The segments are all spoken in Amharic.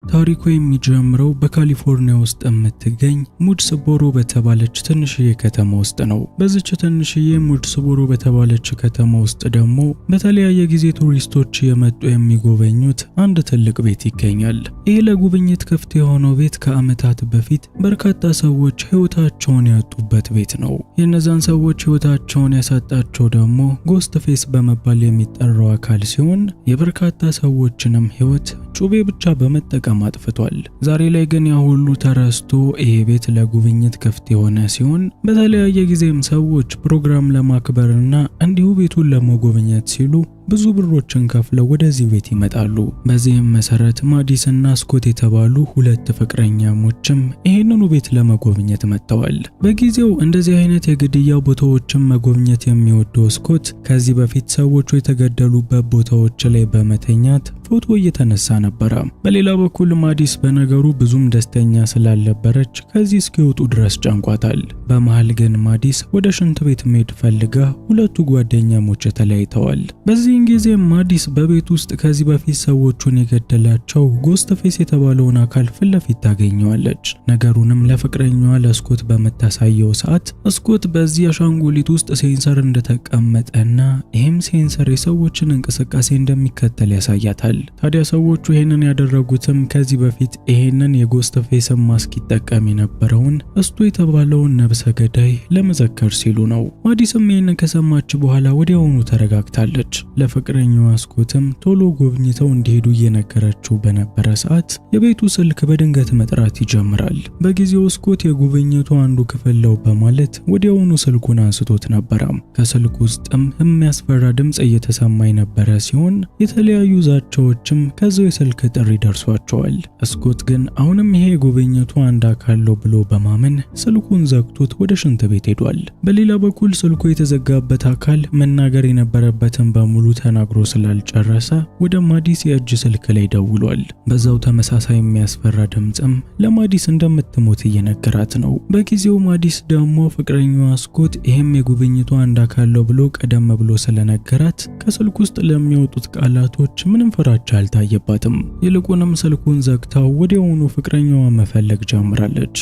ታሪኩ የሚጀምረው በካሊፎርኒያ ውስጥ የምትገኝ ሙድስቦሮ በተባለች ትንሽዬ ከተማ ውስጥ ነው። በዚች ትንሽዬ ሙድስቦሮ በተባለች ከተማ ውስጥ ደግሞ በተለያየ ጊዜ ቱሪስቶች የመጡ የሚጎበኙት አንድ ትልቅ ቤት ይገኛል። ይህ ለጉብኝት ክፍት የሆነው ቤት ከዓመታት በፊት በርካታ ሰዎች ሕይወታቸውን ያጡበት ቤት ነው። የእነዛን ሰዎች ሕይወታቸውን ያሳጣቸው ደግሞ ጎስት ፌስ በመባል የሚጠራው አካል ሲሆን የበርካታ ሰዎችንም ሕይወት ጩቤ ብቻ በመጠቀም አጥፍቷል። ዛሬ ላይ ግን ያ ሁሉ ተረስቶ ይሄ ቤት ለጉብኝት ክፍት የሆነ ሲሆን በተለያየ ጊዜም ሰዎች ፕሮግራም ለማክበርና እንዲሁ ቤቱን ለመጎብኘት ሲሉ ብዙ ብሮችን ከፍለው ወደዚህ ቤት ይመጣሉ። በዚህም መሰረት ማዲስ እና ስኮት የተባሉ ሁለት ፍቅረኛሞችም ይህንኑ ቤት ለመጎብኘት መጥተዋል። በጊዜው እንደዚህ አይነት የግድያ ቦታዎችን መጎብኘት የሚወደው ስኮት ከዚህ በፊት ሰዎቹ የተገደሉበት ቦታዎች ላይ በመተኛት ፎቶ እየተነሳ ነበረ። በሌላ በኩል ማዲስ በነገሩ ብዙም ደስተኛ ስላልነበረች ከዚህ እስኪወጡ ድረስ ጨንቋታል። በመሃል ግን ማዲስ ወደ ሽንት ቤት መሄድ ፈልጋ ሁለቱ ጓደኛሞች ተለያይተዋል። በዚህን ጊዜ ማዲስ በቤት ውስጥ ከዚህ በፊት ሰዎቹን የገደላቸው ጎስት ፌስ የተባለውን አካል ፊት ለፊት ታገኘዋለች። ነገሩንም ለፍቅረኛዋ ለስኮት በመታሳየው ሰዓት ስኮት በዚህ አሻንጉሊት ውስጥ ሴንሰር እንደተቀመጠና ይህም ሴንሰር የሰዎችን እንቅስቃሴ እንደሚከተል ያሳያታል። ታዲያ ሰዎቹ ይሄንን ያደረጉትም ከዚህ በፊት ይሄንን የጎስት ፌስን ማስክ ይጠቀም የነበረውን እስቱ የተባለውን ነብሰ ገዳይ ለመዘከር ሲሉ ነው። ማዲስም ይሄንን ከሰማች በኋላ ወዲያውኑ ተረጋግታለች። ለፍቅረኛዋ ስኮትም ቶሎ ጎብኝተው እንዲሄዱ እየነገረችው በነበረ ሰዓት የቤቱ ስልክ በድንገት መጥራት ይጀምራል። በጊዜው ስኮት የጉብኝቱ አንዱ ክፍል ነው በማለት ወዲያውኑ ስልኩን አንስቶት ነበረ። ከስልኩ ውስጥም የሚያስፈራ ድምጽ እየተሰማ የነበረ ሲሆን የተለያዩ ዛቻዎችም ከዛው የስልክ ጥሪ ደርሷቸዋል። ስኮት ግን አሁንም ይሄ ጉብኝቱ አንድ አካል ነው ብሎ በማመን ስልኩን ዘግቶት ወደ ሽንት ቤት ሄዷል። በሌላ በኩል ስልኩ የተዘጋበት አካል መናገር የነበረበትን በሙሉ ተናግሮ ስላልጨረሰ ወደ ማዲስ የእጅ ስልክ ላይ ደውሏል። በዛው ተመሳሳይ የሚያስፈራ ድምጽም ለማዲስ እንደምትሞት እየነገራት ነው። በጊዜው ማዲስ ደግሞ ፍቅረኛዋ ስኮት ይሄም የጉብኝቱ አንድ አካል ነው ብሎ ቀደም ብሎ ስለነገራት ከስልኩ ውስጥ ለሚወጡት ቃላቶች ምንም ፍራቻ አልታየባትም። ይልቁንም ስልኩን ዘግታው ወዲያውኑ ፍቅረኛዋ መፈለግ ጀምራለች።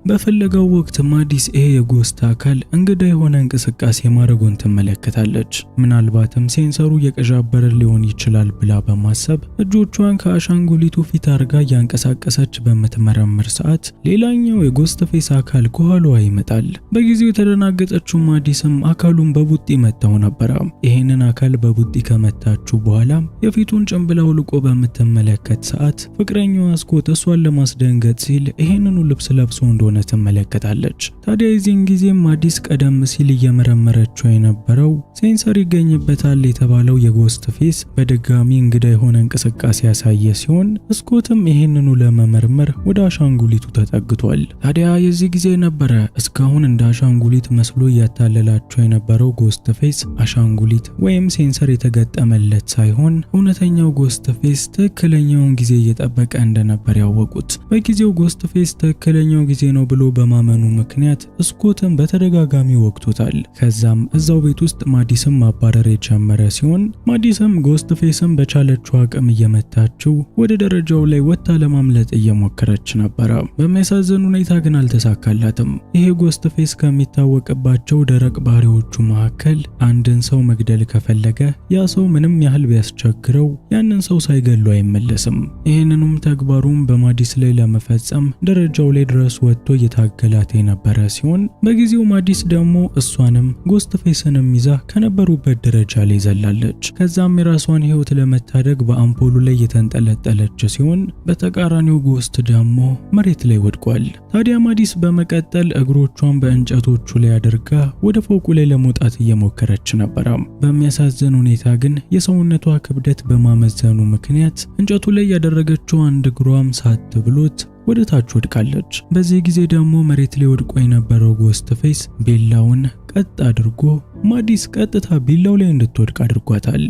በፈለገው ወቅት ማዲስ ይሄ የጎስት አካል እንግዳ የሆነ እንቅስቃሴ ማድረጉን ትመለከታለች። ምናልባትም ሴንሰሩ የቀዣበረ ሊሆን ይችላል ብላ በማሰብ እጆቿን ከአሻንጉሊቱ ፊት አርጋ እያንቀሳቀሰች በምትመረምር ሰዓት ሌላኛው የጎስት ፌስ አካል ከኋላዋ ይመጣል። በጊዜው የተደናገጠችው ማዲስም አካሉን በቡጢ መታው ነበረ። ይሄንን አካል በቡጢ ከመታችው በኋላ የፊቱን ጭንብል አውልቆ በምትመለከት ሰዓት ፍቅረኛዋ ስኮት እሷን ለማስደንገጥ ሲል ይሄንኑ ልብስ ለብሶ እንደሆነ ትመለከታለች። ታዲያ የዚህን ጊዜ ማዲስ ቀደም ሲል እየመረመረችው የነበረው ሴንሰር ይገኝበታል የተባለው የጎስት ፌስ በድጋሚ እንግዳ የሆነ እንቅስቃሴ ያሳየ ሲሆን ስኮትም ይሄንኑ ለመመርመር ወደ አሻንጉሊቱ ተጠግቷል። ታዲያ የዚህ ጊዜ ነበረ እስካሁን እንደ አሻንጉሊት መስሎ እያታለላቸው የነበረው ጎስት ፌስ አሻንጉሊት ወይም ሴንሰር የተገጠመለት ሳይሆን እውነተኛው ጎስት ፌስ ትክክለኛውን ጊዜ እየጠበቀ እንደነበር ያወቁት። በጊዜው ጎስት ፌስ ትክክለኛው ጊዜ ነው ብሎ በማመኑ ምክንያት ስኮትን በተደጋጋሚ ወቅቶታል። ከዛም እዛው ቤት ውስጥ ማዲስም ማባረር የጀመረ ሲሆን ማዲስም ጎስት ፌስን በቻለችው አቅም እየመታችው ወደ ደረጃው ላይ ወጣ ለማምለጥ እየሞከረች ነበረ። በሚያሳዝን ሁኔታ ግን አልተሳካላትም። ይሄ ጎስት ፌስ ከሚታወቅባቸው ደረቅ ባህሪዎቹ መካከል አንድን ሰው መግደል ከፈለገ ያ ሰው ምንም ያህል ቢያስቸግረው ያንን ሰው ሳይገሉ አይመለስም። ይህንንም ተግባሩን በማዲስ ላይ ለመፈጸም ደረጃው ላይ ድረስ ወጥቶ እየታገላት የነበረ ሲሆን በጊዜው ማዲስ ደግሞ እሷንም ጎስት ፌስንም ይዛ ከነበሩበት ደረጃ ላይ ዘላለች። ከዛም የራሷን ሕይወት ለመታደግ በአምፖሉ ላይ የተንጠለጠለች ሲሆን በተቃራኒው ጎስት ደግሞ መሬት ላይ ወድቋል። ታዲያ ማዲስ በመቀጠል እግሮቿን በእንጨቶቹ ላይ አድርጋ ወደ ፎቁ ላይ ለመውጣት እየሞከረች ነበረ። በሚያሳዝን ሁኔታ ግን የሰውነቷ ክብደት በማመዘኑ ምክንያት እንጨቱ ላይ ያደረገችው አንድ እግሯም ሳት ብሎት ወደ ታች ወድቃለች። በዚህ ጊዜ ደግሞ መሬት ላይ ወድቆ የነበረው ጎስት ፌስ ቢላውን ቀጥ አድርጎ ማዲስ ቀጥታ ቢላው ላይ እንድትወድቅ አድርጓታል።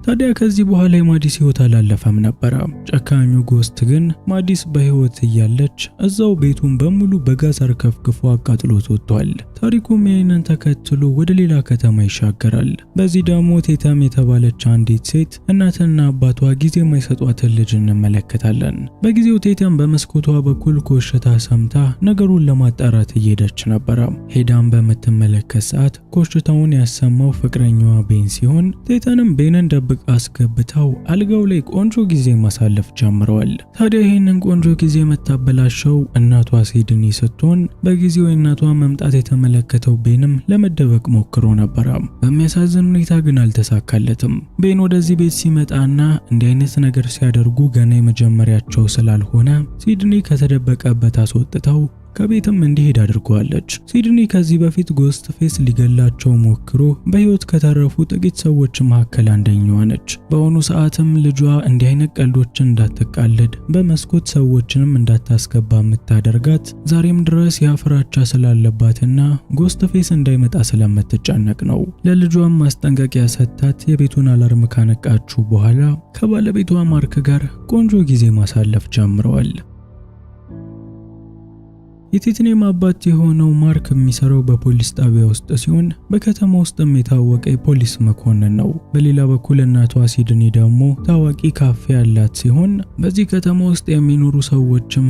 ታዲያ ከዚህ በኋላ የማዲስ ህይወት አላለፈም ነበር። ጨካኙ ጎስት ግን ማዲስ በህይወት እያለች እዛው ቤቱን በሙሉ በጋዝ አርከፍክፎ አቃጥሎት ወጥቷል። ታሪኩም ይህንን ተከትሎ ወደ ሌላ ከተማ ይሻገራል። በዚህ ደግሞ ቴተም የተባለች አንዲት ሴት እናትና አባቷ ጊዜ የማይሰጧትን ልጅ እንመለከታለን። በጊዜው ቴተም በመስኮቷ በኩል ኮሽታ ሰምታ ነገሩን ለማጣራት እየሄደች ነበር። ሄዳም በምትመለከት ሰዓት ኮሽታውን ያሰማው ፍቅረኛዋ ቤን ሲሆን ቴተንም ቤንን ደብቃ አስገብታው አልጋው ላይ ቆንጆ ጊዜ ማሳለፍ ጀምረዋል። ታዲያ ይህንን ቆንጆ ጊዜ የምታበላሸው እናቷ ሲድኒ ስትሆን በጊዜው የእናቷ መምጣት የተመለከተው ቤንም ለመደበቅ ሞክሮ ነበር። በሚያሳዝን ሁኔታ ግን አልተሳካለትም። ቤን ወደዚህ ቤት ሲመጣና እንዲህ አይነት ነገር ሲያደርጉ ገና የመጀመሪያቸው ስላልሆነ ሲድኒ ከተደበቀበት አስወጥተው ከቤትም እንዲሄድ አድርጓለች። ሲድኒ ከዚህ በፊት ጎስት ፌስ ሊገላቸው ሞክሮ በህይወት ከተረፉ ጥቂት ሰዎች መካከል አንደኛዋ ነች። በአሁኑ ሰዓትም ልጇ እንዲህ አይነት ቀልዶችን እንዳትቃለድ በመስኮት ሰዎችንም እንዳታስገባ የምታደርጋት ዛሬም ድረስ ያፍራቻ ስላለባትና ጎስት ፌስ እንዳይመጣ ስለምትጨነቅ ነው። ለልጇም ማስጠንቀቂያ ሰጥታት የቤቱን አላርም ካነቃችሁ በኋላ ከባለቤቷ ማርክ ጋር ቆንጆ ጊዜ ማሳለፍ ጀምረዋል። የቲትኔም አባት የሆነው ማርክ የሚሰራው በፖሊስ ጣቢያ ውስጥ ሲሆን በከተማ ውስጥም የታወቀ የፖሊስ መኮንን ነው። በሌላ በኩል እናቷ ሲድኒ ደግሞ ታዋቂ ካፌ ያላት ሲሆን በዚህ ከተማ ውስጥ የሚኖሩ ሰዎችም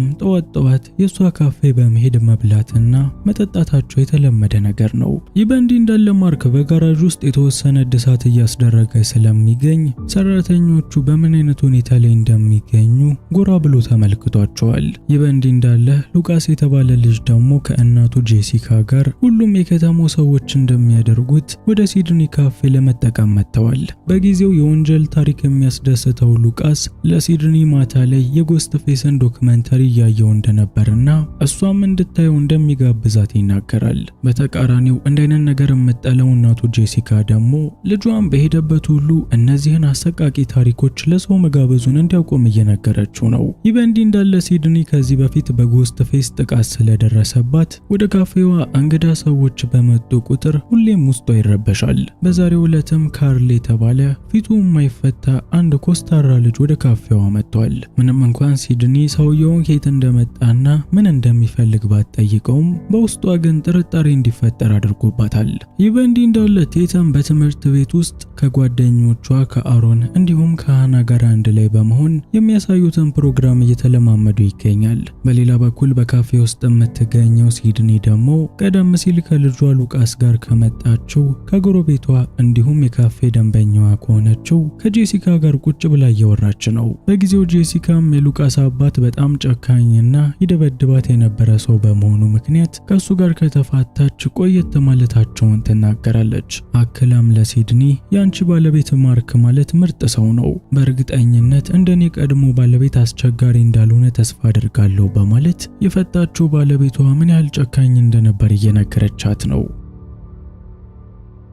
ጠዋት የሷ ካፌ በመሄድ መብላትና መጠጣታቸው የተለመደ ነገር ነው። ይህ በእንዲህ እንዳለ ማርክ በጋራዥ ውስጥ የተወሰነ እድሳት እያስደረገ ስለሚገኝ ሰራተኞቹ በምን አይነት ሁኔታ ላይ እንደሚገኙ ጎራ ብሎ ተመልክቷቸዋል። ይህ በእንዲህ እንዳለ ሉቃስ የተባለ ልጅ ደግሞ ከእናቱ ጄሲካ ጋር ሁሉም የከተማው ሰዎች እንደሚያደርጉት ወደ ሲድኒ ካፌ ለመጠቀም መጥተዋል። በጊዜው የወንጀል ታሪክ የሚያስደስተው ሉቃስ ለሲድኒ ማታ ላይ የጎስት ፌስን ዶክመንተሪ እያየው እንደነበርና እሷም እንድታየው እንደሚጋብዛት ይናገራል። በተቃራኒው እንደይነን ነገር የምጠለው እናቱ ጄሲካ ደግሞ ልጇን በሄደበት ሁሉ እነዚህን አሰቃቂ ታሪኮች ለሰው መጋበዙን እንዲያቆም እየነገረችው ነው። ይህ በእንዲህ እንዳለ ሲድኒ ከዚህ በፊት በጎስት ፌስ ጥቃት ስለደረሰባት ወደ ካፌዋ እንግዳ ሰዎች በመጡ ቁጥር ሁሌም ውስጧ ይረበሻል። በዛሬው ዕለትም ካርል የተባለ ፊቱ የማይፈታ አንድ ኮስታራ ልጅ ወደ ካፌዋ መጥቷል። ምንም እንኳን ሲድኒ ሰውየውን ከየት እንደመጣና ምን እንደሚፈልግ ባትጠይቀውም በውስጧ ግን ጥርጣሬ እንዲፈጠር አድርጎባታል። ይህ በእንዲህ እንዳለ ቴተም በትምህርት ቤት ውስጥ ከጓደኞቿ ከአሮን እንዲሁም ከሃና ጋር አንድ ላይ በመሆን የሚያሳዩትን ፕሮግራም እየተለማመዱ ይገኛል። በሌላ በኩል በካፌ ውስጥ የምትገኘው ሲድኒ ደግሞ ቀደም ሲል ከልጇ ሉቃስ ጋር ከመጣችው ከጎረቤቷ እንዲሁም የካፌ ደንበኛዋ ከሆነችው ከጄሲካ ጋር ቁጭ ብላ እያወራች ነው። በጊዜው ጄሲካም የሉቃስ አባት በጣም ጨካኝና ይደበድባት የነበረ ሰው በመሆኑ ምክንያት ከሱ ጋር ከተፋታች ቆየት ማለታቸውን ትናገራለች። አክላም ለሲድኒ ያንቺ ባለቤት ማርክ ማለት ምርጥ ሰው ነው፣ በእርግጠኝነት እንደኔ ቀድሞ ባለቤት አስቸጋሪ እንዳልሆነ ተስፋ አድርጋለሁ በማለት የፈታችው ባለቤቷ ምን ያህል ጨካኝ እንደነበር እየነገረቻት ነው።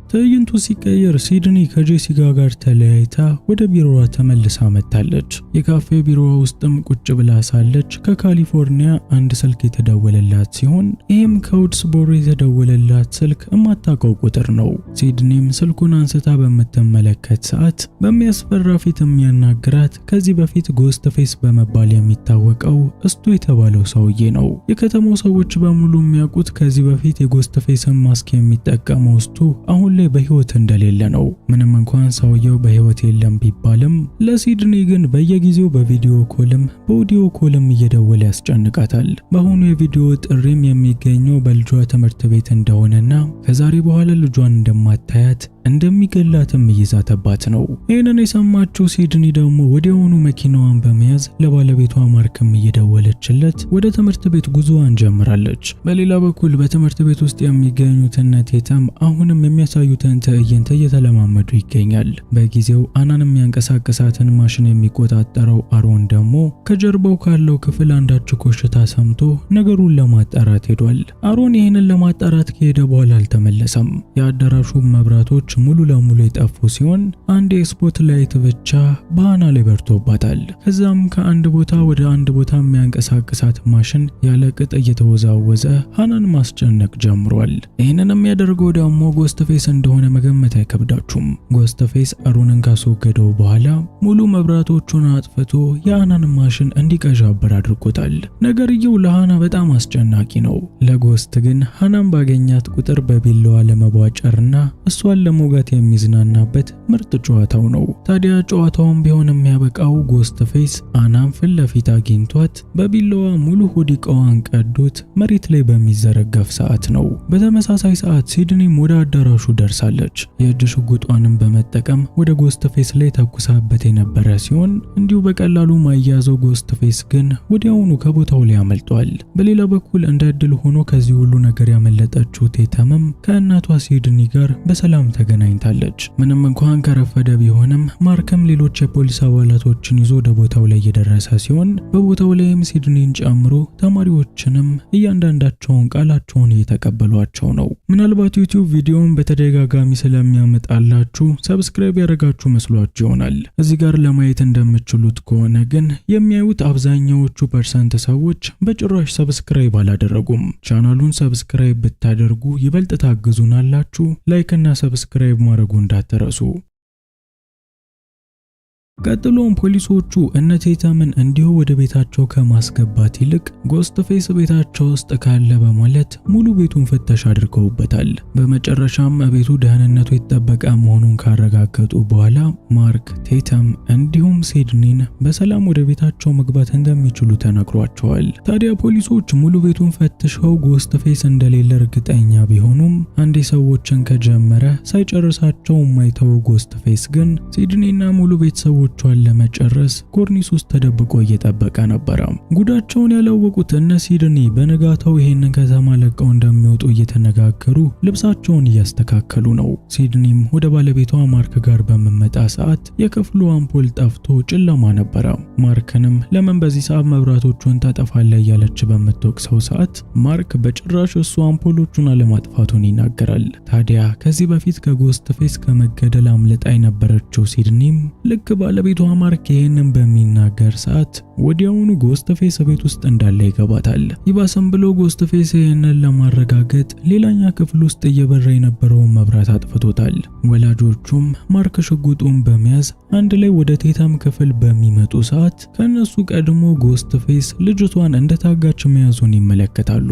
ትዕይንቱ ሲቀየር ሲድኒ ከጄሲካ ጋር ተለያይታ ወደ ቢሮዋ ተመልሳ መጣለች። የካፌ ቢሮዋ ውስጥም ቁጭ ብላ ሳለች ከካሊፎርኒያ አንድ ስልክ የተደወለላት ሲሆን ይህም ከውድስቦሮ የተደወለላት ስልክ የማታውቀው ቁጥር ነው። ሲድኒም ስልኩን አንስታ በምትመለከት ሰዓት በሚያስፈራ ፊት የሚያናግራት ከዚህ በፊት ጎስት ፌስ በመባል የሚታወቀው እስቱ የተባለው ሰውዬ ነው። የከተማው ሰዎች በሙሉ የሚያውቁት ከዚህ በፊት የጎስት ፌስን ማስክ የሚጠቀመው እስቱ አሁን ላይ በህይወት እንደሌለ ነው። ምንም እንኳን ሰውየው በህይወት የለም ቢባልም ለሲድኒ ግን በየጊዜው በቪዲዮ ኮልም በኦዲዮ ኮልም እየደወለ ያስጨንቃታል። በአሁኑ የቪዲዮ ጥሪም የሚገኘው በልጇ ትምህርት ቤት እንደሆነና ከዛሬ በኋላ ልጇን እንደማታያት እንደሚገላትም እየዛተባት ነው። ይህንን የሰማችው ሲድኒ ደግሞ ወዲያውኑ መኪናዋን በመያዝ ለባለቤቷ ማርክም እየደወለችለት ወደ ትምህርት ቤት ጉዞዋን ጀምራለች። በሌላ በኩል በትምህርት ቤት ውስጥ የሚገኙት እነ ቴተም አሁንም የሚያሳዩትን ትዕይንት እየተለማመዱ ይገኛል። በጊዜው አናን የሚያንቀሳቅሳትን ማሽን የሚቆጣጠረው አሮን ደግሞ ከጀርባው ካለው ክፍል አንዳች ኮሽታ ሰምቶ ነገሩን ለማጣራት ሄዷል። አሮን ይህንን ለማጣራት ከሄደ በኋላ አልተመለሰም። የአዳራሹ መብራቶች ሙሉ ለሙሉ የጠፉ ሲሆን አንድ የስፖት ላይት ብቻ በሃና ላይ በርቶባታል። ከዛም ከአንድ ቦታ ወደ አንድ ቦታ የሚያንቀሳቅሳት ማሽን ያለ ቅጥ እየተወዛወዘ ሃናን ማስጨነቅ ጀምሯል። ይህንን የሚያደርገው ደግሞ ጎስትፌስ እንደሆነ መገመት አይከብዳችሁም። ጎስትፌስ አሩንን ካስወገደው በኋላ ሙሉ መብራቶቹን አጥፍቶ የሃናን ማሽን እንዲቀዣበር አድርጎታል። ነገርየው ለሃና በጣም አስጨናቂ ነው። ለጎስት ግን ሃናን ባገኛት ቁጥር በቢላዋ ለመቧጨርና እሷን ለመውጋት የሚዝናናበት ምርጥ ጨዋታው ነው። ታዲያ ጨዋታውን ቢሆን የሚያበቃው ጎስትፌስ ሃናን ፊት ለፊት አግኝቷት በቢላዋ ሙሉ ሆዲቃዋን ቀዶት መሬት ላይ በሚዘረገፍ ሰዓት ነው። በተመሳሳይ ሰዓት ሲድኒም ወደ አዳራሹ ደርሳለች። የእጅ ሽጉጧንም በመጠቀም ወደ ጎስትፌስ ላይ ተኩሳበት የነበረ ሲሆን እንዲሁ በቀላሉ ማያዘው ጎስትፌስ ግን ወዲያውኑ ከቦታው ላይ አመልጧል። በሌላ በኩል እንደ እድል ሆኖ ከዚህ ሁሉ ነገር ያመለጠችው ቴተምም ከእናቷ ሲድኒ ጋር በሰላም ተገናኝታለች። ምንም እንኳን ከረፈደ ቢሆንም ማርክም ሌሎች የፖሊስ አባላቶችን ይዞ ወደ ቦታው ላይ እየደረሰ ሲሆን በቦታው ላይም ሲድኒን ጨምሮ ተማሪዎችንም እያንዳንዳቸውን ቃላቸውን እየተቀበሏቸው ነው። ምናልባት ዩቲዩብ ቪዲዮውን በተደጋጋሚ ስለሚያመጣላችሁ ሰብስክራይብ ያደረጋችሁ መስሏችሁ ይሆናል። እዚህ ጋር ለማየት እንደምትችሉት ከሆነ ግን የሚያዩት አብዛኛዎቹ ፐርሰንት ሰዎች በጭራሽ ሰብስክራይብ አላደረጉም። ቻናሉን ሰብስክራይብ ብታደርጉ ይበልጥ ታግዙናላችሁ። ላይክ እና ሰብስክራይብ ማድረጉ እንዳትረሱ። ቀጥሎም ፖሊሶቹ እነ ቴተምን እንዲሁ ወደ ቤታቸው ከማስገባት ይልቅ ጎስትፌስ ቤታቸው ውስጥ ካለ በማለት ሙሉ ቤቱን ፍተሽ አድርገውበታል። በመጨረሻም ቤቱ ደህንነቱ የተጠበቀ መሆኑን ካረጋገጡ በኋላ ማርክ፣ ቴተም እንዲሁም ሲድኒን በሰላም ወደ ቤታቸው መግባት እንደሚችሉ ተነግሯቸዋል። ታዲያ ፖሊሶች ሙሉ ቤቱን ፈትሸው ጎስትፌስ እንደሌለ እርግጠኛ ቢሆኑም አንዴ ሰዎችን ከጀመረ ሳይጨርሳቸው የማይተው ጎስትፌስ ግን ሲድኒና ሙሉ ቤተሰቦቿን ለመጨረስ ኮርኒስ ውስጥ ተደብቆ እየጠበቀ ነበር። ጉዳቸውን ያላወቁት እነ ሲድኒ በነጋታው ይሄንን ከተማ ለቀው እንደሚወጡ እየተነጋገሩ ልብሳቸውን እያስተካከሉ ነው። ሲድኒም ወደ ባለቤቷ ማርክ ጋር በመመጣ ሰዓት የክፍሉ አምፖል ጠፍቶ ጨለማ ነበር። ማርክንም ለምን በዚህ ሰዓት መብራቶቹን ታጠፋለህ እያለች በምትወቅሰው ሰዓት ማርክ በጭራሽ እሱ አምፖሎቹን አለማጥፋቱን ይናገራል። ታዲያ ከዚህ በፊት ከጎስትፌስ ከመገደል አምልጣ የነበረችው ሲድኒም ልክ ባለቤቷ ማርክ ይሄንን በሚናገር ሰዓት ወዲያውኑ ጎስትፌስ ቤት ውስጥ እንዳለ ይገባታል። ይባስም ብሎ ጎስትፌስ ይሄንን ለማረጋገጥ ሌላኛ ክፍል ውስጥ እየበራ የነበረውን መብራት አጥፍቶታል። ወላጆቹም ማርክ ሽጉጡን በመያዝ አንድ ላይ ወደ ቴተም ክፍል በሚመጡ ሰዓት ከነሱ ቀድሞ ጎስትፌስ ልጅቷን እንደታጋች መያዙን ይመለከታሉ።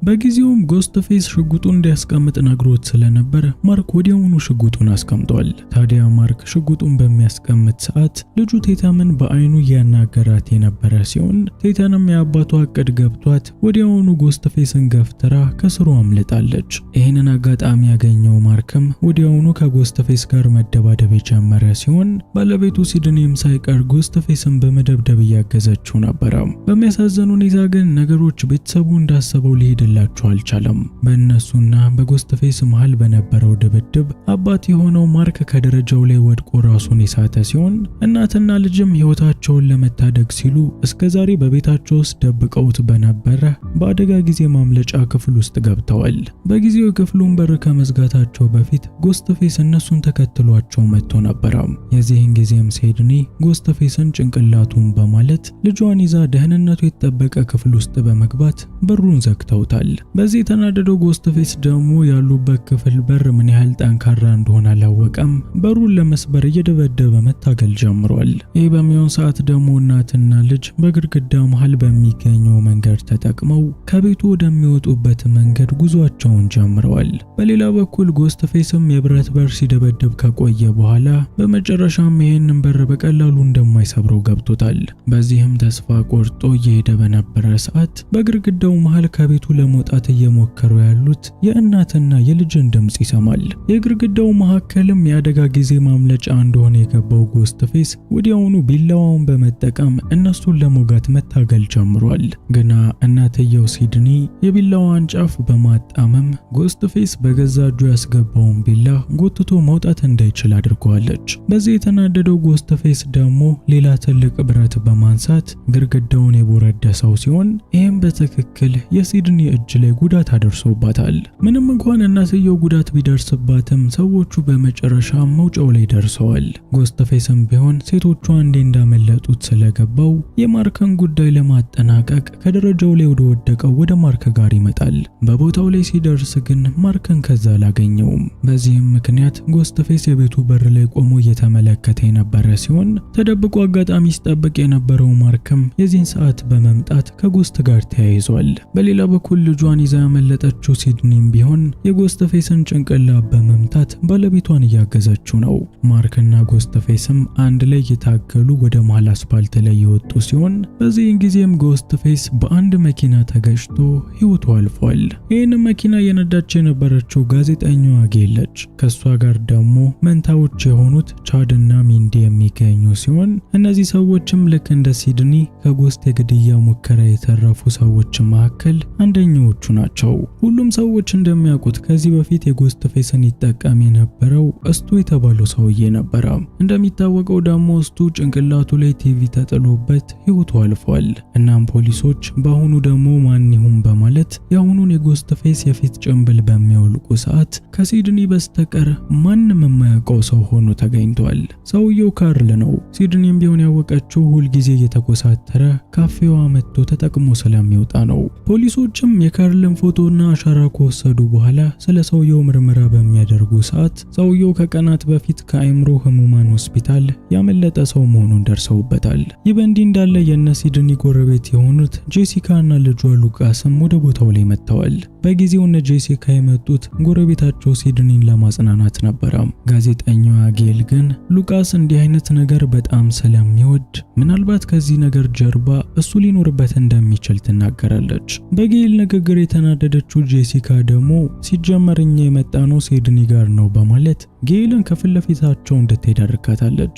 በጊዜውም ጎስትፌስ ሽጉጡን እንዲያስቀምጥ ነግሮት ስለነበር ማርክ ወዲያውኑ ሽጉጡን አስቀምጧል። ታዲያ ማርክ ሽጉጡን በሚያስቀምጥ ሰዓት ልጁ ቴተምን በአይኑ እያናገራት የነበረ ሲሆን ቴተንም የአባቷ እቅድ ገብቷት ወዲያውኑ ጎስትፌስን ገፍትራ ከስሩ አምልጣለች። ይህንን አጋጣሚ ያገኘው ማርክም ወዲያውኑ ከጎስትፌስ ጋር መደባደብ የጀመረ ሲሆን ባለቤቱ ሲድኒም ሳይቀር ጎስትፌስን በመደብደብ እያገዘችው ነበር። በሚያሳዝን ሁኔታ ግን ነገሮች ቤተሰቡ እንዳሰበው ሊሄድ ላቸው አልቻለም። በእነሱና በጎስትፌስ መሃል በነበረው ድብድብ አባት የሆነው ማርክ ከደረጃው ላይ ወድቆ ራሱን የሳተ ሲሆን እናትና ልጅም ህይወታቸውን ለመታደግ ሲሉ እስከዛሬ በቤታቸው ውስጥ ደብቀውት በነበረ በአደጋ ጊዜ ማምለጫ ክፍል ውስጥ ገብተዋል። በጊዜው ክፍሉን በር ከመዝጋታቸው በፊት ጎስትፌስ እነሱን ተከትሏቸው መጥቶ ነበር። የዚህን ጊዜም ሲድኒ ጎስትፌስን ጭንቅላቱን በማለት ልጇን ይዛ ደህንነቱ የተጠበቀ ክፍል ውስጥ በመግባት በሩን ዘግተውታል። በዚህ የተናደደው ጎስትፌስ ደግሞ ያሉበት ክፍል በር ምን ያህል ጠንካራ እንደሆነ አላወቀም። በሩን ለመስበር እየደበደበ መታገል ጀምሯል። ይህ በሚሆን ሰዓት ደግሞ እናትና ልጅ በግድግዳ መሃል በሚገኘው መንገድ ተጠቅመው ከቤቱ ወደሚወጡበት መንገድ ጉዟቸውን ጀምረዋል። በሌላ በኩል ጎስትፌስም የብረት በር ሲደበደብ ከቆየ በኋላ በመጨረሻም ይህንን በር በቀላሉ እንደማይሰብረው ገብቶታል። በዚህም ተስፋ ቆርጦ እየሄደ በነበረ ሰዓት በግድግዳው መሃል ከቤቱ ለመውጣት እየሞከሩ ያሉት የእናትና የልጅን ድምጽ ይሰማል። የግድግዳው መካከልም የአደጋ ጊዜ ማምለጫ እንደሆነ የገባው ጎስትፌስ ወዲያውኑ ቢላዋውን በመጠቀም እነሱን ለመውጋት መታገል ጀምሯል። ግና እናትየው ሲድኒ የቢላዋን ጫፍ በማጣመም ጎስትፌስ በገዛ እጁ ያስገባውን ቢላ ጎትቶ መውጣት እንዳይችል አድርገዋለች። በዚህ የተናደደው ጎስትፌስ ደግሞ ሌላ ትልቅ ብረት በማንሳት ግድግዳውን የቦረደሰው ሲሆን ይህም በትክክል የሲድኒ እጅ ላይ ጉዳት አደርሶባታል። ምንም እንኳን እናትየው ጉዳት ቢደርስባትም ሰዎቹ በመጨረሻ መውጫው ላይ ደርሰዋል። ጎስትፌስም ቢሆን ሴቶቹ አንዴ እንዳመለጡት ስለገባው የማርክን ጉዳይ ለማጠናቀቅ ከደረጃው ላይ ወደ ወደቀው ወደ ማርክ ጋር ይመጣል። በቦታው ላይ ሲደርስ ግን ማርክን ከዛ አላገኘውም። በዚህም ምክንያት ጎስትፌስ የቤቱ በር ላይ ቆሞ እየተመለከተ የነበረ ሲሆን ተደብቆ አጋጣሚ ሲጠብቅ የነበረው ማርክም የዚህን ሰዓት በመምጣት ከጎስት ጋር ተያይዟል። በሌላ በኩል ልጇን ይዛ ያመለጠችው ሲድኒም ቢሆን የጎስትፌስን ጭንቅላት በመምታት ባለቤቷን እያገዘችው ነው። ማርክና ጎስትፌስም አንድ ላይ እየታገሉ ወደ መሃል አስፓልት ላይ የወጡ ሲሆን በዚህን ጊዜም ጎስትፌስ በአንድ መኪና ተገጭቶ ሕይወቱ አልፏል። ይህን መኪና የነዳች የነበረችው ጋዜጠኛዋ ጌለች። ከሷ ጋር ደግሞ መንታዎች የሆኑት ቻድና ሚንዲ የሚገኙ ሲሆን እነዚህ ሰዎችም ልክ እንደ ሲድኒ ከጎስት የግድያ ሙከራ የተረፉ ሰዎች መካከል አንደኛዎቹ ናቸው። ሁሉም ሰዎች እንደሚያውቁት ከዚህ በፊት የጎስትፌስን ይጠቀም የነበረው እስቱ የተባለው ሰውዬ ነበረ። እንደሚታወቀው ደግሞ እስቱ ጭንቅላቱ ላይ ቲቪ ተጥሎበት ሕይወቱ አልፏል። እናም ፖሊሶች በአሁኑ ደግሞ ማን ይሁን በማለት የአሁኑን የጎስትፌስ የፊት ጭንብል በሚያወልቁ ሰዓት ከሲድኒ በስተቀር ማንም የማያውቀው ሰው ሆኖ ተገኝቷል። ሰውየው ካርል ነው። ሲድኒም ቢሆን ያወቀችው ሁልጊዜ እየተኮሳተረ ካፌዋ መጥቶ ተጠቅሞ ስለሚወጣ ነው። ፖሊሶችም የካርልን ፎቶና አሻራ ከወሰዱ በኋላ ስለ ሰውየው ምርመራ በሚያደርጉ ሰዓት ሰውየው ከቀናት በፊት ከአእምሮ ህሙማን ሆስፒታል ያመለጠ ሰው መሆኑን ደርሰውበታል። ይህ በእንዲህ እንዳለ የነ ሲድኒ ጎረቤት የሆኑት ጄሲካ እና ልጇ ሉቃስም ወደ ቦታው ላይ መጥተዋል። በጊዜው እነ ጄሲካ የመጡት ጎረቤታቸው ሲድኒን ለማጽናናት ነበረ። ጋዜጠኛዋ ጌል ግን ሉቃስ እንዲህ አይነት ነገር በጣም ስለሚወድ ምናልባት ከዚህ ነገር ጀርባ እሱ ሊኖርበት እንደሚችል ትናገራለች። በጌል ንግግር የተናደደችው ጄሲካ ደግሞ ሲጀመር እኛ የመጣነው ሲድኒ ጋር ነው በማለት ጌልን ከፊት ለፊታቸው እንድትሄድ አድርጋታለች።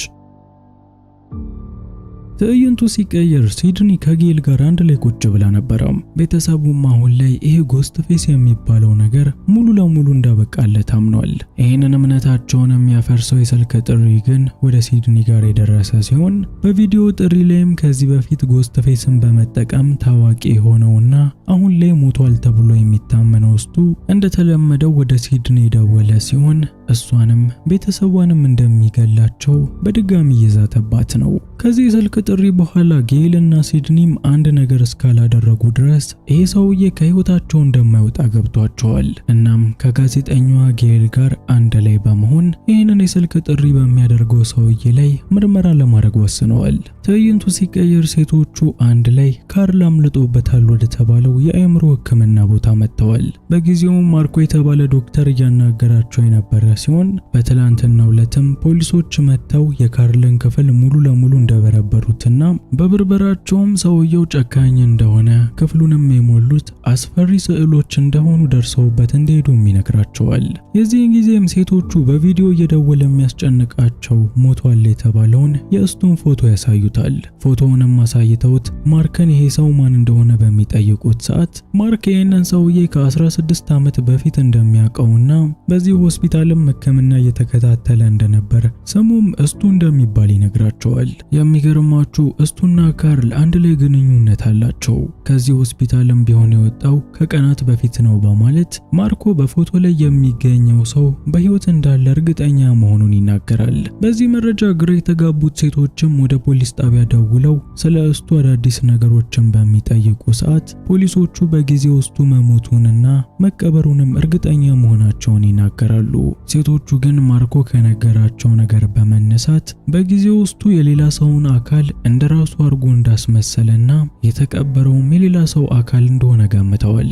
ትዕይንቱ ሲቀየር ሲድኒ ከጌል ጋር አንድ ላይ ቁጭ ብላ ነበረ። ቤተሰቡም አሁን ላይ ይሄ ጎስትፌስ የሚባለው ነገር ሙሉ ለሙሉ እንዳበቃለት አምኗል። ይህንን እምነታቸውን የሚያፈርሰው የስልክ ጥሪ ግን ወደ ሲድኒ ጋር የደረሰ ሲሆን በቪዲዮ ጥሪ ላይም ከዚህ በፊት ጎስትፌስን በመጠቀም ታዋቂ የሆነውና አሁን ላይ ሞቷል ተብሎ የሚታመነው እስቱ እንደተለመደው ወደ ሲድኒ የደወለ ሲሆን እሷንም ቤተሰቧንም እንደሚገላቸው በድጋሚ እየዛተባት ነው። ከዚህ የስልክ ጥሪ በኋላ ጌልና ሲድኒም አንድ ነገር እስካላደረጉ ድረስ ይህ ሰውዬ ከህይወታቸው እንደማይወጣ ገብቷቸዋል። እናም ከጋዜጠኛዋ ጌል ጋር አንድ ላይ በመሆን ይህንን የስልክ ጥሪ በሚያደርገው ሰውዬ ላይ ምርመራ ለማድረግ ወስነዋል። ትዕይንቱ ሲቀየር ሴቶቹ አንድ ላይ ካርል አምልጦበታል ወደ ተባለው የአእምሮ ሕክምና ቦታ መጥተዋል። በጊዜውም ማርኮ የተባለ ዶክተር እያናገራቸው የነበረ ሲሆን በትላንትናው ዕለትም ፖሊሶች መጥተው የካርልን ክፍል ሙሉ ለሙሉ እንደበረበሩትና በብርበራቸውም ሰውየው ጨካኝ እንደሆነ ክፍሉንም የሞሉት አስፈሪ ስዕሎች እንደሆኑ ደርሰውበት እንደሄዱም ይነግራቸዋል። የዚህን ጊዜም ሴቶቹ በቪዲዮ እየደወለ የሚያስጨንቃቸው ሞቷል የተባለውን የእስቱን ፎቶ ያሳዩታል። ፎቶውንም አሳይተውት ማርክን ይሄ ሰው ማን እንደሆነ በሚጠይቁት ሰዓት ማርክ ይህንን ሰውዬ ከ16 ዓመት በፊት እንደሚያውቀውና በዚህ ሆስፒታልም ሕክምና እየተከታተለ እንደነበር ስሙም እስቱ እንደሚባል ይነግራቸዋል። የሚገርማችሁ እስቱና ካርል አንድ ላይ ግንኙነት አላቸው። ከዚህ ሆስፒታልም ቢሆን የወጣው ከቀናት በፊት ነው በማለት ማርኮ በፎቶ ላይ የሚገኘው ሰው በህይወት እንዳለ እርግጠኛ መሆኑን ይናገራል። በዚህ መረጃ ግራ የተጋቡት ሴቶችም ወደ ፖሊስ ጣቢያ ደውለው ስለ እስቱ አዳዲስ ነገሮችን በሚጠይቁ ሰዓት ፖሊሶቹ በጊዜው እስቱ መሞቱንና መቀበሩንም እርግጠኛ መሆናቸውን ይናገራሉ። ሴቶቹ ግን ማርኮ ከነገራቸው ነገር በመነሳት በጊዜው እስቱ የሌላ ሰውን አካል እንደራሱ አርጎ እንዳስመሰለና የተቀበረውም የሌላ ሰው አካል እንደሆነ ገምተዋል።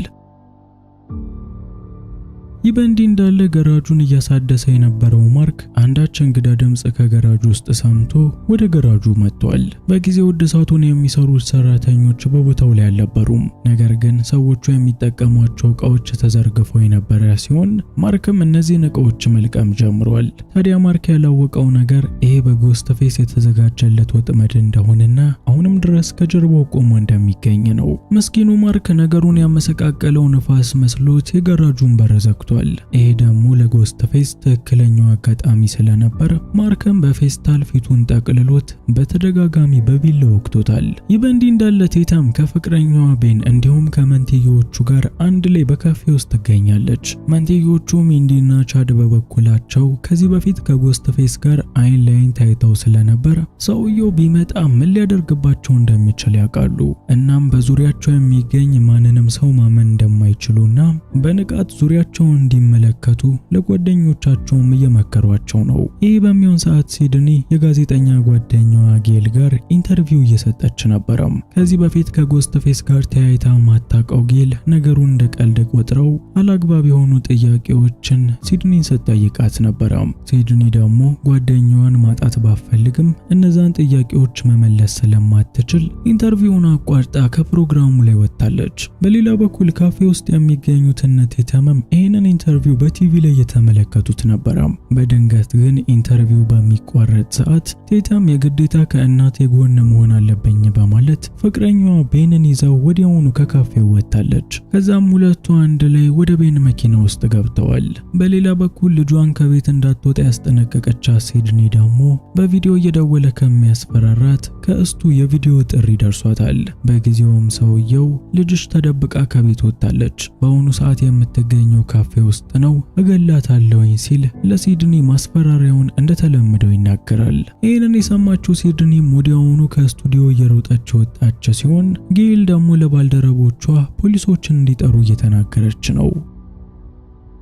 ይህ በእንዲህ እንዳለ ገራጁን እያሳደሰ የነበረው ማርክ አንዳች እንግዳ ድምጽ ከገራጁ ውስጥ ሰምቶ ወደ ገራጁ መጥቷል። በጊዜው እድሳቱን የሚሰሩት ሰራተኞች በቦታው ላይ አልነበሩም። ነገር ግን ሰዎቹ የሚጠቀሟቸው ዕቃዎች ተዘርግፈው የነበረ ሲሆን ማርክም እነዚህን ዕቃዎች መልቀም ጀምሯል። ታዲያ ማርክ ያላወቀው ነገር ይሄ በጎስትፌስ የተዘጋጀለት ወጥመድ እንደሆነና አሁንም ድረስ ከጀርባው ቆሞ እንደሚገኝ ነው። ምስኪኑ ማርክ ነገሩን ያመሰቃቀለው ንፋስ መስሎት የገራጁን በር ዘግቷል። ተመልክቷል። ይሄ ደግሞ ለጎስት ፌስ ትክክለኛው አጋጣሚ ስለነበር ማርክም በፌስታል ፊቱን ጠቅልሎት በተደጋጋሚ በቢላ ወቅቶታል። ይህ በእንዲህ እንዳለ ቴታም ከፍቅረኛዋ ቤን እንዲሁም ከመንትዮቹ ጋር አንድ ላይ በካፌ ውስጥ ትገኛለች። መንትዮቹ ሚንዲና ቻድ በበኩላቸው ከዚህ በፊት ከጎስት ፌስ ጋር አይን ለአይን ታይተው ስለነበር ሰውየው ቢመጣ ምን ሊያደርግባቸው እንደሚችል ያውቃሉ። እናም በዙሪያቸው የሚገኝ ማንንም ሰው ማመን እንደማይችሉና በንቃት ዙሪያቸውን እንዲመለከቱ ለጓደኞቻቸውም እየመከሯቸው ነው። ይህ በሚሆን ሰዓት ሲድኒ የጋዜጠኛ ጓደኛዋ ጌል ጋር ኢንተርቪው እየሰጠች ነበረ። ከዚህ በፊት ከጎስት ፌስ ጋር ተያይታ ማታቀው ጌል ነገሩን እንደ ቀልድ ቆጥረው አላግባብ የሆኑ ጥያቄዎችን ሲድኒን ስትጠይቃት ነበረ። ሲድኒ ደግሞ ጓደኛዋን ማጣት ባፈልግም እነዛን ጥያቄዎች መመለስ ስለማትችል ኢንተርቪውን አቋርጣ ከፕሮግራሙ ላይ ወጣለች። በሌላ በኩል ካፌ ውስጥ የሚገኙት እነ ቴታምም ይህንን ኢንተርቪው በቲቪ ላይ እየተመለከቱት ነበረ። በድንገት ግን ኢንተርቪው በሚቋረጥ ሰዓት ቴታም የግዴታ ከእናቴ ጎን መሆን አለብኝ በማለት ፍቅረኛዋ ቤንን ይዘው ወዲያውኑ ከካፌው ወጣለች። ከዛም ሁለቱ አንድ ላይ ወደ ቤን መኪና ውስጥ ገብተዋል። በሌላ በኩል ልጇን ከቤት እንዳትወጣ ያስጠነቀቀቻት ሲድኒ ደግሞ በቪዲዮ እየደወለ ከሚያስፈራራት ከእስቱ የቪዲዮ ጥሪ ደርሷታል። በጊዜውም ሰውየው ልጅሽ ተደብቃ ከቤት ወጣለች፣ በአሁኑ ሰዓት የምትገኘው ካፌ ውስጥ ነው፣ እገላታለሁኝ ሲል ለሲድኒ ማስፈራሪያውን እንደተለመደው ይናገራል። ይህንን የሰማችው ሲድኒም ወዲያውኑ ከስቱዲዮ እየሮጠች ወጣች ሲሆን ጌል ደግሞ ለባልደረቦቿ ፖሊሶችን እንዲጠሩ እየተናገረች ነው።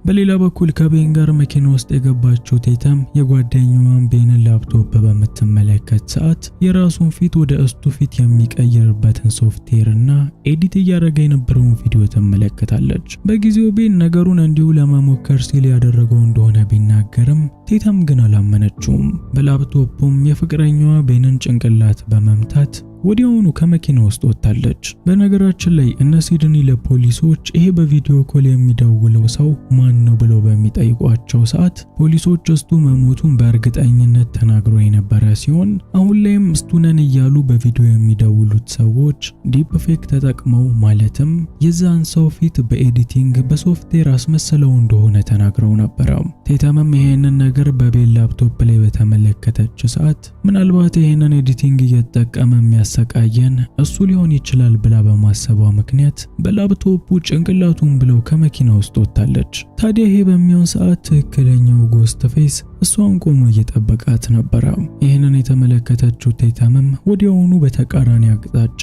በሌላ በኩል ከቤን ጋር መኪና ውስጥ የገባችው ቴታም የጓደኛዋን ቤንን ላፕቶፕ በምትመለከት ሰዓት የራሱን ፊት ወደ እስቱ ፊት የሚቀየርበትን ሶፍትዌር እና ኤዲት እያደረገ የነበረውን ቪዲዮ ትመለከታለች። በጊዜው ቤን ነገሩን እንዲሁ ለመሞከር ሲል ያደረገው እንደሆነ ቢናገርም ቴታም ግን አላመነችውም። በላፕቶፑም የፍቅረኛዋ ቤንን ጭንቅላት በመምታት ወዲያውኑ ከመኪና ውስጥ ወጣለች። በነገራችን ላይ እነ ሲድኒ ለፖሊሶች ይሄ በቪዲዮ ኮል የሚደውለው ሰው ማን ነው ብለው በሚጠይቋቸው ሰዓት ፖሊሶች እስቱ መሞቱን በእርግጠኝነት ተናግሮ የነበረ ሲሆን አሁን ላይም እስቱ ነን እያሉ በቪዲዮ የሚደውሉት ሰዎች ዲፕ ፌክ ተጠቅመው ማለትም የዛን ሰው ፊት በኤዲቲንግ በሶፍትዌር አስመስለው እንደሆነ ተናግረው ነበር። ቴታምም ይሄንን ነገር በቤን ላፕቶፕ ላይ በተመለከተች ሰዓት ምናልባት ይሄንን ኤዲቲንግ እየተጠቀመ ሰቃየን እሱ ሊሆን ይችላል ብላ በማሰቧ ምክንያት በላፕቶፑ ጭንቅላቱን ብለው ከመኪና ውስጥ ወጣለች። ታዲያ ይሄ በሚሆን ሰዓት ትክክለኛው ጎስት ፌስ እሷን ቆሞ እየጠበቃት ነበረ። ይህንን የተመለከተችው ቴታምም ወዲያውኑ በተቃራኒ አቅጣጫ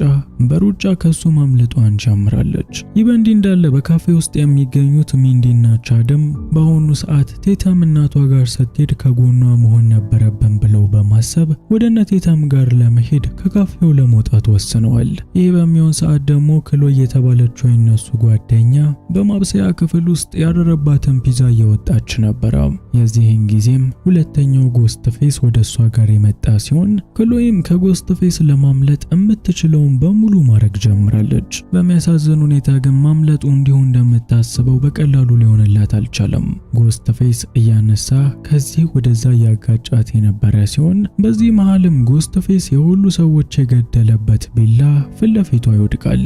በሩጫ ከሱ ማምለጧን ጀምራለች። ይህ በእንዲህ እንዳለ በካፌ ውስጥ የሚገኙት ሚንዲና ቻድም በአሁኑ ሰዓት ቴታም እናቷ ጋር ስትሄድ ከጎኗ መሆን ነበረብን ብለው በማሰብ ወደ እነ ቴታም ጋር ለመሄድ ከካፌው ለመውጣት ወስነዋል። ይህ በሚሆን ሰዓት ደግሞ ክሎይ የተባለችው የነሱ ጓደኛ በማብሰያ ክፍል ውስጥ ያደረባትን ፒዛ እየወጣች ነበረ። የዚህን ጊዜም ሁለተኛው ጎስት ፌስ ወደ እሷ ጋር የመጣ ሲሆን ክሎይም ከጎስት ፌስ ለማምለጥ የምትችለውን በሙሉ ማድረግ ጀምራለች። በሚያሳዝን ሁኔታ ግን ማምለጡ እንዲሁ እንደምታስበው በቀላሉ ሊሆንላት አልቻለም። ጎስት ፌስ እያነሳ ከዚህ ወደዛ ያጋጫት የነበረ ሲሆን በዚህ መሃልም ጎስት ፌስ የሁሉ ሰዎች የገደለበት ቢላ ፊት ለፊቷ ይወድቃል።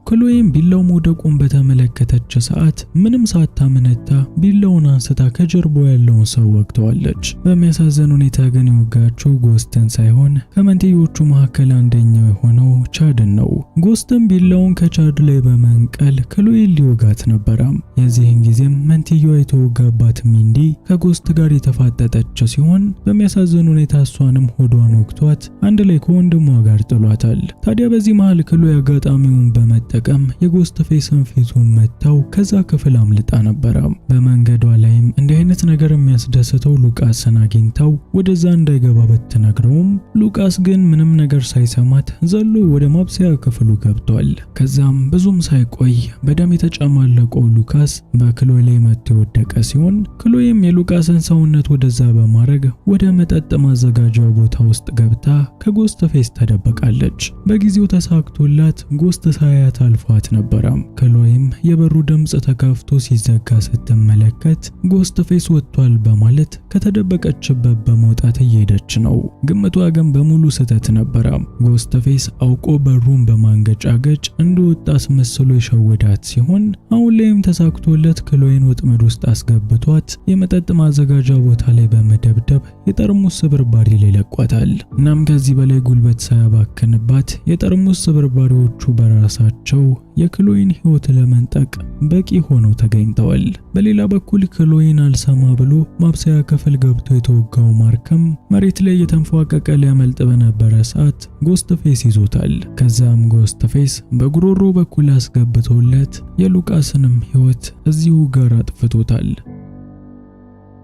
ክሎይም ቢላው መውደቁን በተመለከተች ሰዓት ምንም ሳታመነታ ቢላውን አንስታ ከጀርባው ያለውን ሰው ወግተዋለች። በሚያሳዝን ሁኔታ ግን የወጋችው ጎስትን ሳይሆን ከመንትዮቹ መካከል አንደኛው የሆነው ቻድን ነው። ጎስትም ቢላውን ከቻድ ላይ በመንቀል ክሎይን ሊወጋት ነበረ። የዚህን ጊዜም መንትዮዋ የተወጋባት ሚንዲ ከጎስት ጋር የተፋጠጠች ሲሆን በሚያሳዝን ሁኔታ እሷንም ሆዷን ወግቷት አንድ ላይ ከወንድሟ ጋር ጥሏታል። ታዲያ በዚህ መሃል ክሎይ አጋጣሚውን በመጠቀም የጎስት ፌስን ፊቱን መታው ከዛ ክፍል አምልጣ ነበረ። በመንገዷ ላይም እንዲህ አይነት ነገር የሚያስደስተው ሉቃስን አግኝታው ወደዛ እንዳይገባ ብትነግረውም ሉቃስ ግን ምንም ነገር ሳይሰማት ዘሎ ወደ ማብሰያ ክፍሉ ገብቷል። ከዛም ብዙም ሳይቆይ በደም የተጨማለቀው ሉቃስ በክሎይ ላይ መጥቶ የወደቀ ሲሆን ክሎይም የሉቃስን ሰውነት ወደዛ በማድረግ ወደ መጠጥ ማዘጋጃው ቦታ ውስጥ ገብታ ከጎስት ፌስ ተደበቃለች። በጊዜው ተሳክቶላት ጎስት ሳያት አልፏት ነበረ። ክሎይም የበሩ ድምጽ ተከፍቶ ሲዘጋ ስትመለከት ጎስትፌስ ወጥቷል በማለት ከተደበቀችበት በመውጣት እየሄደች ነው። ግምቷ ግን በሙሉ ስህተት ነበረ። ጎስትፌስ አውቆ በሩን በማንገጫገጭ እንደወጣ አስመስሎ የሸወዳት ሲሆን አሁን ላይም ተሳክቶለት ክሎይን ወጥመድ ውስጥ አስገብቷት የመጠጥ ማዘጋጃ ቦታ ላይ በመደብደብ የጠርሙስ ስብርባሪ ላይ ለቋታል። እናም ከዚህ በላይ ጉልበት ሳያባክንባት የጠርሙስ ስብርባሪዎቹ በራሳቸው የክሎይን ሕይወት ለመንጠቅ በቂ ሆነው ተገኝተዋል። በሌላ በኩል ክሎይን አልሰማ ብሎ ማብሰያ ክፍል ገብቶ የተወጋው ማርክም መሬት ላይ የተንፏቀቀ ሊያመልጥ በነበረ ሰዓት ጎስትፌስ ይዞታል። ከዛም ጎስትፌስ በጉሮሮ በኩል አስገብቶለት የሉቃስንም ሕይወት እዚሁ ጋር አጥፍቶታል።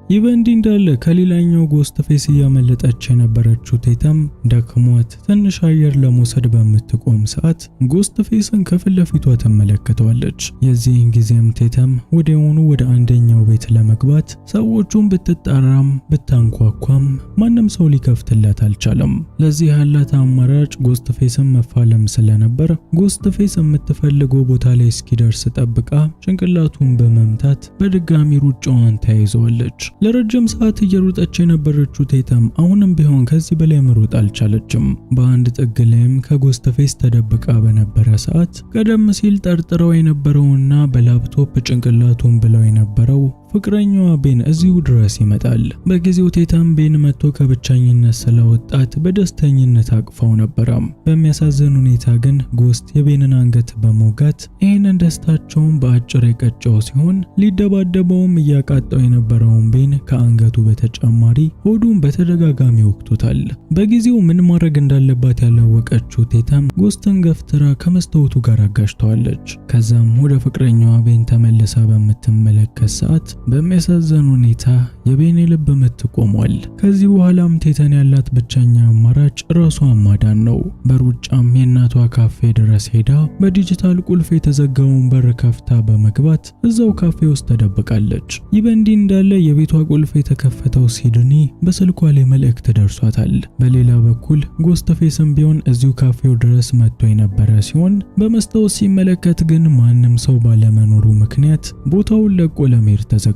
ይህ በእንዲህ እንዳለ ከሌላኛው ጎስትፌስ እያመለጠች የነበረችው ቴተም ደክሟት ትንሽ አየር ለመውሰድ በምትቆም ሰዓት ጎስትፌስን ከፊት ለፊቷ ትመለከተዋለች። የዚህን ጊዜም ቴተም ወዲያውኑ ወደ አንደኛው ቤት ለመግባት ሰዎቹን ብትጣራም ብታንኳኳም ማንም ሰው ሊከፍትላት አልቻለም። ለዚህ ያላት አማራጭ ጎስትፌስን መፋለም ስለነበር ጎስትፌስ የምትፈልገው ቦታ ላይ እስኪደርስ ጠብቃ ጭንቅላቱን በመምታት በድጋሚ ሩጫዋን ተያይዘዋለች። ለረጅም ሰዓት እየሮጠች የነበረችው ቴተም አሁንም ቢሆን ከዚህ በላይ መሮጥ አልቻለችም። በአንድ ጥግ ላይም ከጎስትፌስ ተደብቃ በነበረ ሰዓት ቀደም ሲል ጠርጥረው የነበረውና በላፕቶፕ ጭንቅላቱን ብለው የነበረው ፍቅረኛዋ ቤን እዚሁ ድረስ ይመጣል። በጊዜው ቴተም ቤን መጥቶ ከብቸኝነት ስለወጣት በደስተኝነት አቅፋው ነበረ። በሚያሳዝን ሁኔታ ግን ጎስት የቤንን አንገት በመውጋት ይህንን ደስታቸውን በአጭር የቀጨው ሲሆን ሊደባደበውም እያቃጣው የነበረውን ቤን ከአንገቱ በተጨማሪ ሆዱን በተደጋጋሚ ወቅቶታል። በጊዜው ምን ማድረግ እንዳለባት ያላወቀችው ቴተም ጎስትን ገፍትራ ከመስታወቱ ጋር አጋጭተዋለች። ከዛም ወደ ፍቅረኛዋ ቤን ተመልሳ በምትመለከት ሰዓት በሚያሳዝን ሁኔታ የቤን ልብ ምት ቆሟል። ከዚህ በኋላም ቴተን ያላት ብቸኛ አማራጭ ራሷን ማዳን ነው። በሩጫም የእናቷ ካፌ ድረስ ሄዳ በዲጂታል ቁልፍ የተዘጋውን በር ከፍታ በመግባት እዛው ካፌ ውስጥ ተደብቃለች። ይህ በእንዲህ እንዳለ የቤቷ ቁልፍ የተከፈተው ሲድኒ በስልኳ ላይ መልእክት ደርሷታል። በሌላ በኩል ጎስትፌስም ቢሆን እዚሁ ካፌው ድረስ መጥቶ የነበረ ሲሆን በመስታወት ሲመለከት ግን ማንም ሰው ባለመኖሩ ምክንያት ቦታውን ለቆ ለመሄድ ተዘጋጅቷል።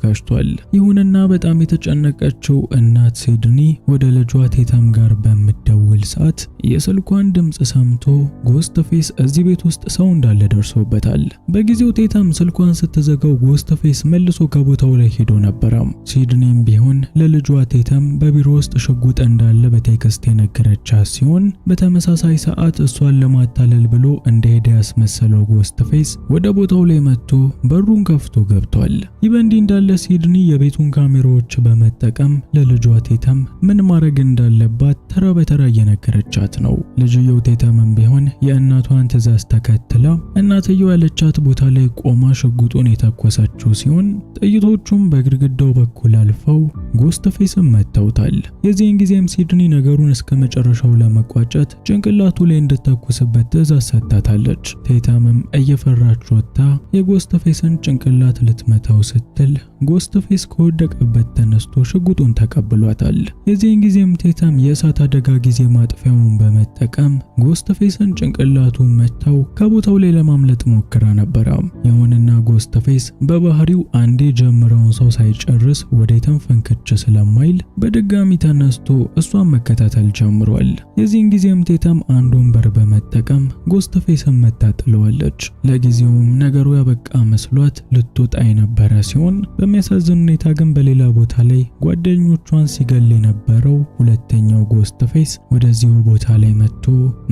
ይሁንና በጣም የተጨነቀችው እናት ሲድኒ ወደ ልጇ ቴተም ጋር በምትደውል ሰዓት የስልኳን ድምጽ ሰምቶ ጎስትፌስ እዚህ ቤት ውስጥ ሰው እንዳለ ደርሶበታል። በጊዜው ቴተም ስልኳን ስትዘጋው ጎስትፌስ መልሶ ከቦታው ላይ ሄዶ ነበረ። ሲድኒም ቢሆን ለልጇ ቴተም በቢሮ ውስጥ ሽጉጥ እንዳለ በቴክስት የነገረቻት ሲሆን በተመሳሳይ ሰዓት እሷን ለማታለል ብሎ እንደሄደ ያስመሰለው ጎስትፌስ ወደ ቦታው ላይ መጥቶ በሩን ከፍቶ ገብቷል። ይህ በእንዲህ እንዳለ ሲድኒ የቤቱን ካሜራዎች በመጠቀም ለልጇ ቴተም ምን ማድረግ እንዳለባት ተራ በተራ እየነገረቻት ነው። ልጅየው ቴተምም ቢሆን የእናቷን ትዕዛዝ ተከትላ እናትየው ያለቻት ቦታ ላይ ቆማ ሽጉጡን የተኮሰችው ሲሆን ጥይቶቹም በግድግዳው በኩል አልፈው ጎስትፌስን መተውታል። የዚህን ጊዜም ሲድኒ ነገሩን እስከ መጨረሻው ለመቋጨት ጭንቅላቱ ላይ እንድትተኩስበት ትዕዛዝ ሰጥታታለች። ቴተምም እየፈራች ወጥታ የጎስትፌስን ጭንቅላት ልትመታው ስትል ጎስትፌስ ከወደቀበት ተነስቶ ሽጉጡን ተቀብሏታል። የዚህን ጊዜም ቴተም የእሳት አደጋ ጊዜ ማጥፊያውን በመጠቀም ጎስትፌስን ጭንቅላቱን መታው ከቦታው ላይ ለማምለጥ ሞክራ ነበረ። ይሁንና ጎስትፌስ በባህሪው አንዴ ጀምረውን ሰው ሳይጨርስ ወዴትም ፈንክች ስለማይል በድጋሚ ተነስቶ እሷን መከታተል ጀምሯል። የዚህን ጊዜም ቴተም አንዱን በር በመጠቀም ጎስትፌስን መታጥለዋለች። ለጊዜውም ነገሩ ያበቃ መስሏት ልትወጣ የነበረ ሲሆን በሚያሳዝን ሁኔታ ግን በሌላ ቦታ ላይ ጓደኞቿን ሲገል የነበረው ሁለተኛው ጎስትፌስ ወደዚሁ ቦታ ላይ መጥቶ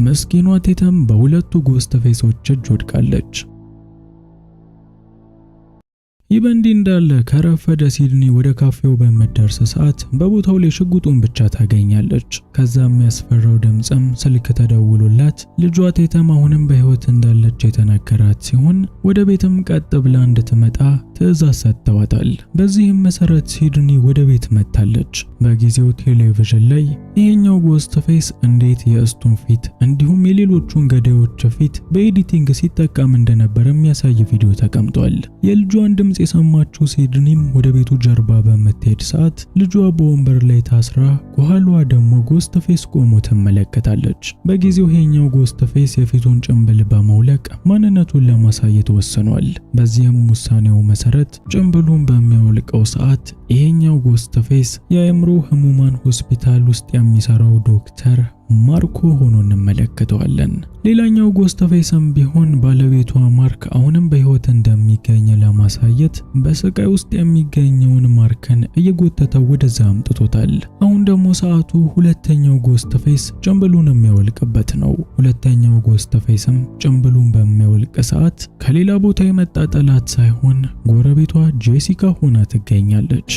መስኪኗ ቴተም በሁለቱ ጎስትፌሶች እጅ ወድቃለች። ይህ በእንዲህ እንዳለ ከረፈደ ሲድኒ ወደ ካፌው በመደርስ ሰዓት በቦታው ላይ ሽጉጡን ብቻ ታገኛለች። ከዛም የሚያስፈራው ድምጽም ስልክ ተደውሎላት ልጇ ቴተም አሁንም በህይወት እንዳለች የተነገራት ሲሆን ወደ ቤትም ቀጥ ብላ እንድትመጣ ትዕዛዝ ሰጥተዋታል። በዚህም መሰረት ሲድኒ ወደ ቤት መጥታለች። በጊዜው ቴሌቪዥን ላይ ይሄኛው ጎስት ፌስ እንዴት የእስቱን ፊት እንዲሁም የሌሎቹን ገዳዮች ፊት በኤዲቲንግ ሲጠቀም እንደነበር የሚያሳይ ቪዲዮ ተቀምጧል። የልጇን ድምጽ የሰማችው ሲድኒም ወደ ቤቱ ጀርባ በምትሄድ ሰዓት ልጇ በወንበር ላይ ታስራ ከኋላዋ ደግሞ ጎስት ፌስ ቆሞ ትመለከታለች። በጊዜው ይሄኛው ጎስት ፌስ የፊቱን ጭንብል በመውለቅ ማንነቱን ለማሳየት ወስኗል። በዚህም ውሳኔው መሰረት ጭንብሉን በሚያወልቀው ሰዓት ይሄኛው ጎስት ፌስ የአእምሮ ህሙማን ሆስፒታል ውስጥ የሚሰራው ዶክተር ማርኮ ሆኖ እንመለከተዋለን። ሌላኛው ጎስት ፌስም ቢሆን ባለቤቷ ማርክ አሁንም በህይወት እንደሚገኝ ለማሳየት በስቃይ ውስጥ የሚገኘውን ማርክን እየጎተተው ወደዛ አምጥቶታል። አሁን ደግሞ ሰዓቱ ሁለተኛው ጎስት ፌስ ጭንብሉን የሚያወልቅበት ነው። ሁለተኛው ጎስት ፌስም ጭንብሉን በሚያወልቅ ሰዓት ከሌላ ቦታ የመጣ ጠላት ሳይሆን ጎረቤቷ ጄሲካ ሆና ትገኛለች።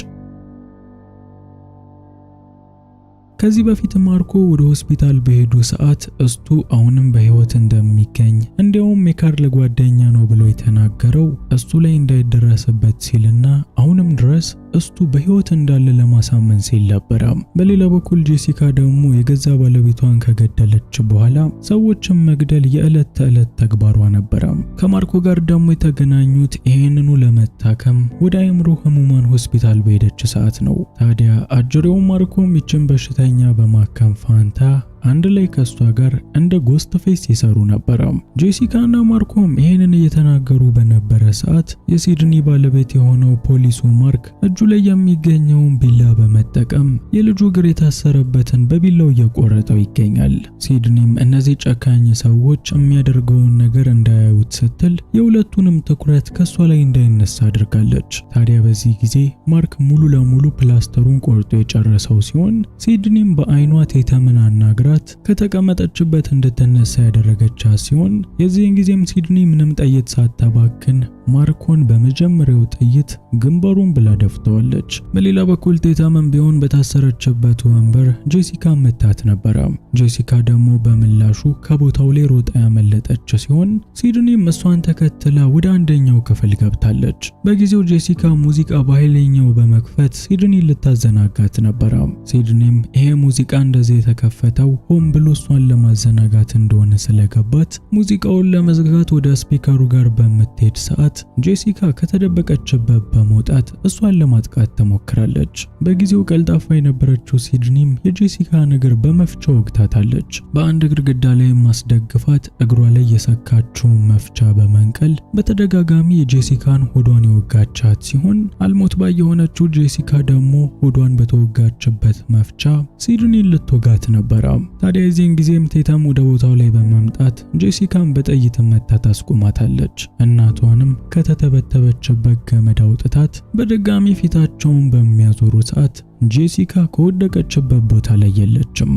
ከዚህ በፊት ማርኮ ወደ ሆስፒታል በሄዱ ሰዓት እስቱ አሁንም በህይወት እንደሚገኝ እንዲያውም የካርል ጓደኛ ነው ብሎ የተናገረው እስቱ ላይ እንዳይደረስበት ሲልና አሁንም ድረስ እስቱ በህይወት እንዳለ ለማሳመን ሲል ነበር። በሌላ በኩል ጄሲካ ደግሞ የገዛ ባለቤቷን ከገደለች በኋላ ሰዎችን መግደል የዕለት ተዕለት ተግባሯ ነበር። ከማርኮ ጋር ደግሞ የተገናኙት ይሄንኑ ለመታከም ወደ አእምሮ ህሙማን ሆስፒታል በሄደች ሰዓት ነው። ታዲያ አጅሬው ማርኮም ይችን በሽተኛ በማከም ፋንታ አንድ ላይ ከሷ ጋር እንደ ጎስት ፌስ ይሰሩ ነበር። ጄሲካና ማርኮም ይሄንን እየተናገሩ በነበረ ሰዓት የሲድኒ ባለቤት የሆነው ፖሊሱ ማርክ እጁ ላይ የሚገኘውን ቢላ በመጠቀም የልጁ እግር የታሰረበትን በቢላው እየቆረጠው ይገኛል። ሲድኒም እነዚህ ጨካኝ ሰዎች የሚያደርገውን ነገር እንዳያዩት ስትል የሁለቱንም ትኩረት ከሷ ላይ እንዳይነሳ አድርጋለች። ታዲያ በዚህ ጊዜ ማርክ ሙሉ ለሙሉ ፕላስተሩን ቆርጦ የጨረሰው ሲሆን ሲድኒም በአይኗ ቴተምን አናግራ ከተቀመጠችበት እንድትነሳ ያደረገቻት ሲሆን የዚህን ጊዜም ሲድኒ ምንም ጥይት ሳታባክን ማርኮን በመጀመሪያው ጥይት ግንባሩን ብላ ደፍተዋለች። በሌላ በኩል ቴታምን ቢሆን በታሰረችበት ወንበር ጄሲካ መታት ነበር። ጄሲካ ደግሞ በምላሹ ከቦታው ላይ ሮጣ ያመለጠች ሲሆን ሲድኒም እሷን ተከትላ ወደ አንደኛው ክፍል ገብታለች። በጊዜው ጄሲካ ሙዚቃ በኃይለኛው በመክፈት ሲድኒ ልታዘናጋት ነበር። ሲድኒም ይሄ ሙዚቃ እንደዚህ የተከፈተው ሆን ብሎ እሷን ለማዘናጋት እንደሆነ ስለገባት ሙዚቃውን ለመዝጋት ወደ ስፒከሩ ጋር በምትሄድ ሰዓት ጄሲካ ከተደበቀችበት በመውጣት እሷን ለማጥቃት ተሞክራለች። በጊዜው ቀልጣፋ የነበረችው ሲድኒም የጄሲካን እግር በመፍቻ ወግታታለች። በአንድ ግድግዳ ላይ ማስደግፋት እግሯ ላይ የሰካችው መፍቻ በመንቀል በተደጋጋሚ የጄሲካን ሆዷን የወጋቻት ሲሆን አልሞት ባይ የሆነችው ጄሲካ ደግሞ ሆዷን በተወጋችበት መፍቻ ሲድኒን ልትወጋት ነበር። ታዲያ የዚህን ጊዜም ቴታም ወደ ቦታው ላይ በመምጣት ጄሲካን በጥይት መታ ታስቆማታለች። እናቷንም ከተተበተበችበት ገመድ አውጥታት በድጋሚ ፊታቸውን በሚያዞሩ ሰዓት ጄሲካ ከወደቀችበት ቦታ ላይ የለችም።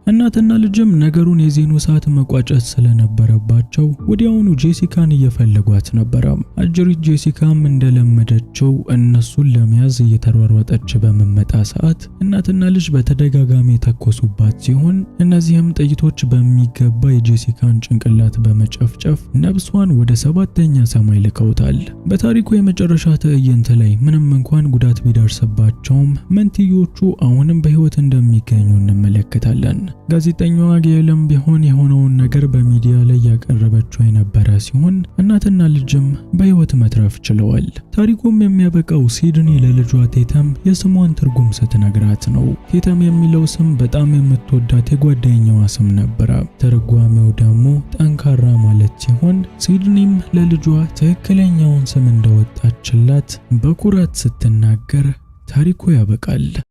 እናትና ልጅም ነገሩን የዜኑ ሰዓት መቋጨት ስለነበረባቸው ወዲያውኑ ጄሲካን እየፈለጓት ነበር። አጅሪት ጄሲካም እንደለመደችው እነሱን ለመያዝ እየተሯሯጠች በመመጣ ሰዓት እናትና ልጅ በተደጋጋሚ ተኮሱባት ሲሆን እነዚህም ጥይቶች በሚገባ የጄሲካን ጭንቅላት በመጨፍጨፍ ነፍሷን ወደ ሰባተኛ ሰማይ ልከውታል። በታሪኩ የመጨረሻ ትዕይንት ላይ ምንም እንኳን ጉዳት ቢደርስባቸውም መንትዮቹ አሁንም በህይወት እንደሚገኙ እንመለከታለን። ጋዜጠኛዋ ጌልም ቢሆን የሆነውን ነገር በሚዲያ ላይ ያቀረበችው የነበረ ሲሆን እናትና ልጅም በህይወት መትረፍ ችለዋል። ታሪኩም የሚያበቃው ሲድኒ ለልጇ ቴተም የስሟን ትርጉም ስትነግራት ነው። ቴተም የሚለው ስም በጣም የምትወዳት የጓደኛዋ ስም ነበረ። ትርጓሜው ደግሞ ጠንካራ ማለት ሲሆን ሲድኒም ለልጇ ትክክለኛውን ስም እንደወጣችላት በኩራት ስትናገር ታሪኩ ያበቃል።